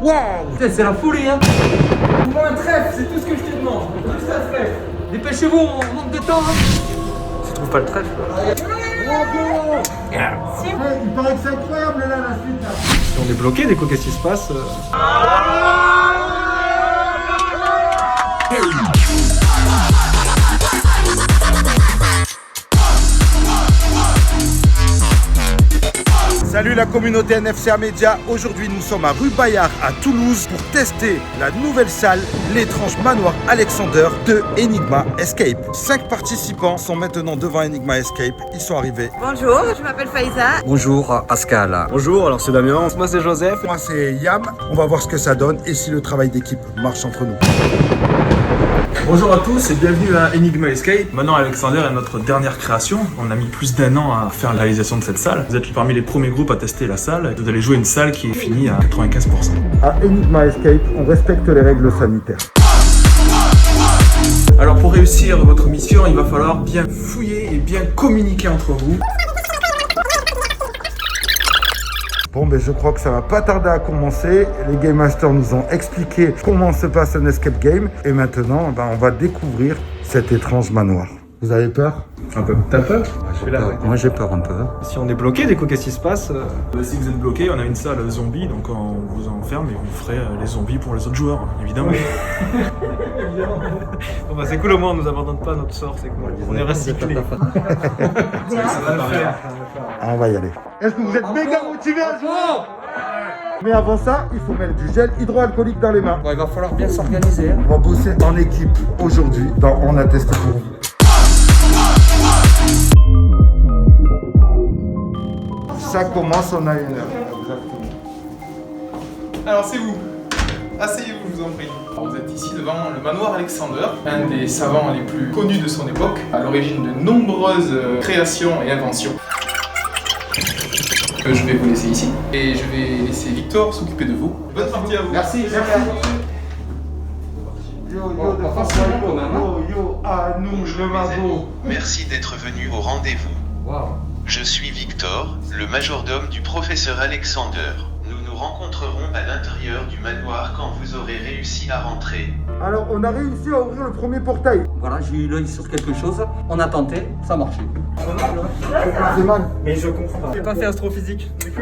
Waouh! C'est la folie, hein! Moi un trèfle, c'est tout ce que je te demande. Juste un trèfle. Dépêchez-vous, on manque de temps, hein! Tu trouves pas le trèfle? Il paraît que c'est incroyable là, la suite là. Si on est bloqué, des quoi, qu'est-ce qui se passe? Salut la communauté NFCA Média, aujourd'hui nous sommes à rue Bayard à Toulouse pour tester la nouvelle salle, l'étrange manoir Alexander de Enigma Escape. 5 participants sont maintenant devant Enigma Escape, ils sont arrivés. Bonjour, je m'appelle Faïza. Bonjour, Pascal. Bonjour, alors c'est Damien. Moi c'est Joseph. Moi c'est Yam, on va voir ce que ça donne et si le travail d'équipe marche entre nous. Bonjour à tous et bienvenue à Enigma Escape. Maintenant Alexander est notre dernière création. On a mis plus d'1 an à faire la réalisation de cette salle. Vous êtes parmi les premiers groupes à tester la salle. Vous allez jouer une salle qui est finie à 95%. À Enigma Escape, on respecte les règles sanitaires. Alors pour réussir votre mission, il va falloir bien fouiller et bien communiquer entre vous. Bon, ben je crois que ça va pas tarder à commencer. Les Game Masters nous ont expliqué comment se passe un escape game. Et maintenant, on va découvrir cet étrange manoir. Vous avez peur? Un peu. T'as peur? Moi j'ai peur un peu. Si on est bloqué, des quoi, qu'est-ce qui se passe? Si vous êtes bloqué, on a une salle zombie, donc on vous enferme et on ferait les zombies pour les autres joueurs, évidemment. Bon bah c'est cool, au moins on nous abandonne pas notre sort, c'est cool. On est recyclés. Ça va le faire. On va y aller. Est-ce que vous êtes méga motivés à jouer? Mais avant ça, il faut mettre du gel hydroalcoolique dans les mains. Bon, il va falloir bien s'organiser, hein. On va bosser en équipe aujourd'hui dans On a testé pour vous. Ça commence, on a une heure. Alors c'est vous. Asseyez-vous, je vous en prie. Alors, vous êtes ici devant le manoir Alexander, un des savants les plus connus de son époque, à l'origine de nombreuses créations et inventions. Je vais vous laisser ici et je vais laisser Victor s'occuper de vous. Bonne partie à vous. Merci. Yo, à nous le magot. Merci d'être venu au rendez-vous. Waouh. Je suis Victor, le majordome du professeur Alexander. Nous nous rencontrerons à l'intérieur du manoir quand vous aurez réussi à rentrer. Alors, on a réussi à ouvrir le premier portail. Voilà, j'ai eu l'œil sur quelque chose. On a tenté, ça a marché. C'est mal. Mais je comprends pas. J'ai pas fait astrophysique. Du coup,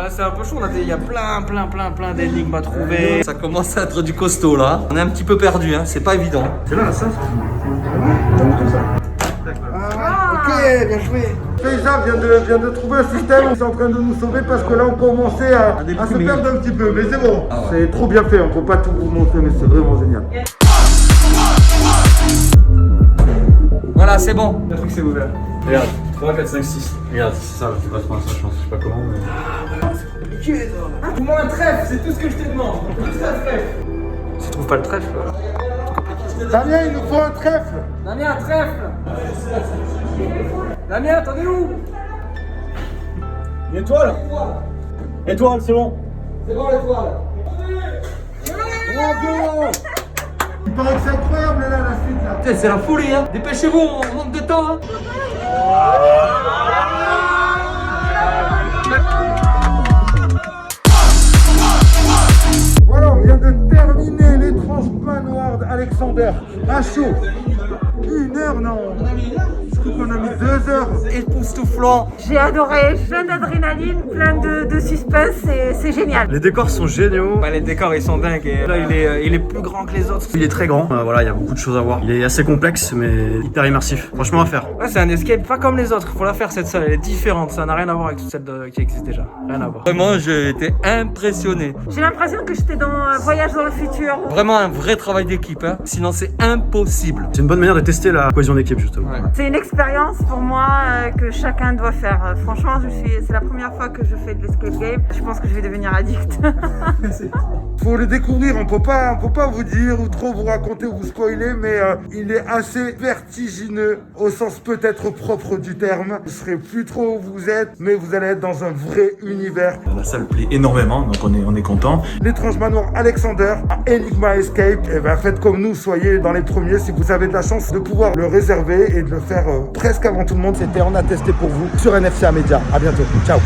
c'est un peu chaud, il y a plein d'énigmes à trouver. Ça commence à être du costaud là. On est un petit peu perdu, hein. C'est pas évident. C'est là, ça. Ok, bien joué. Faïza vient de trouver un système, ils sont en train de nous sauver parce que là on commençait à se perdre un petit peu, mais c'est bon. Ah ouais. C'est trop bien fait, on peut pas tout vous montrer, mais c'est vraiment génial. Voilà, c'est bon. Le truc c'est ouvert. Regarde, 3, 4, 5, 6. Regarde, c'est ça, c'est pas trop sa chance, je sais pas comment, mais... Moi un trèfle, c'est tout ce que je te demande. Juste un trèfle. Tu trouves pas le trèfle? Damien, il nous faut un trèfle. Damien, un trèfle. Damien, t'en es où? Une étoile. Étoile, c'est bon. C'est bon l'étoile. Bravo. Il paraît que c'est incroyable là, la suite là. C'est la folie, hein. Dépêchez-vous, on manque de temps, hein. Voilà, on vient de terminer l'étrange manoir d'Alexander. À chaud. 1 heure, non. Je trouve qu'on a mis 2 heures. Époustouflant. J'ai adoré, plein d'adrénaline, plein de suspense, c'est génial. Les décors sont géniaux. Bah, les décors ils sont dingues. Et là il est plus grand que les autres. Il est très grand, voilà, il y a beaucoup de choses à voir. Il est assez complexe, mais hyper immersif. Franchement, à faire. Ouais, c'est un escape pas comme les autres. Faut la faire cette salle. Elle est différente. Ça n'a rien à voir avec celle qui existe déjà. Rien à voir. Vraiment, j'ai été impressionné. J'ai l'impression que j'étais dans un voyage dans le futur. Vraiment un vrai travail d'équipe, hein. Sinon c'est impossible. C'est une bonne manière de tester la cohésion d'équipe, justement. Ouais. C'est une expérience pour moi que chacun doit faire. Franchement, c'est la première fois que je fais de l'escape game. Je pense que je vais devenir addict. Faut le découvrir, on peut pas vous dire ou trop vous raconter ou vous spoiler, mais il est assez vertigineux au sens peut-être propre du terme. Vous serez plus trop où vous êtes, mais vous allez être dans un vrai univers. La salle plaît énormément, donc on est content. L'étrange manoir Alexander à Enigma Escape, et ben faites comme nous, soyez dans les premiers si vous avez de la chance de pouvoir le réserver et de le faire presque avant tout le monde. C'était On a testé pour vous sur NFCA Média. À bientôt, ciao.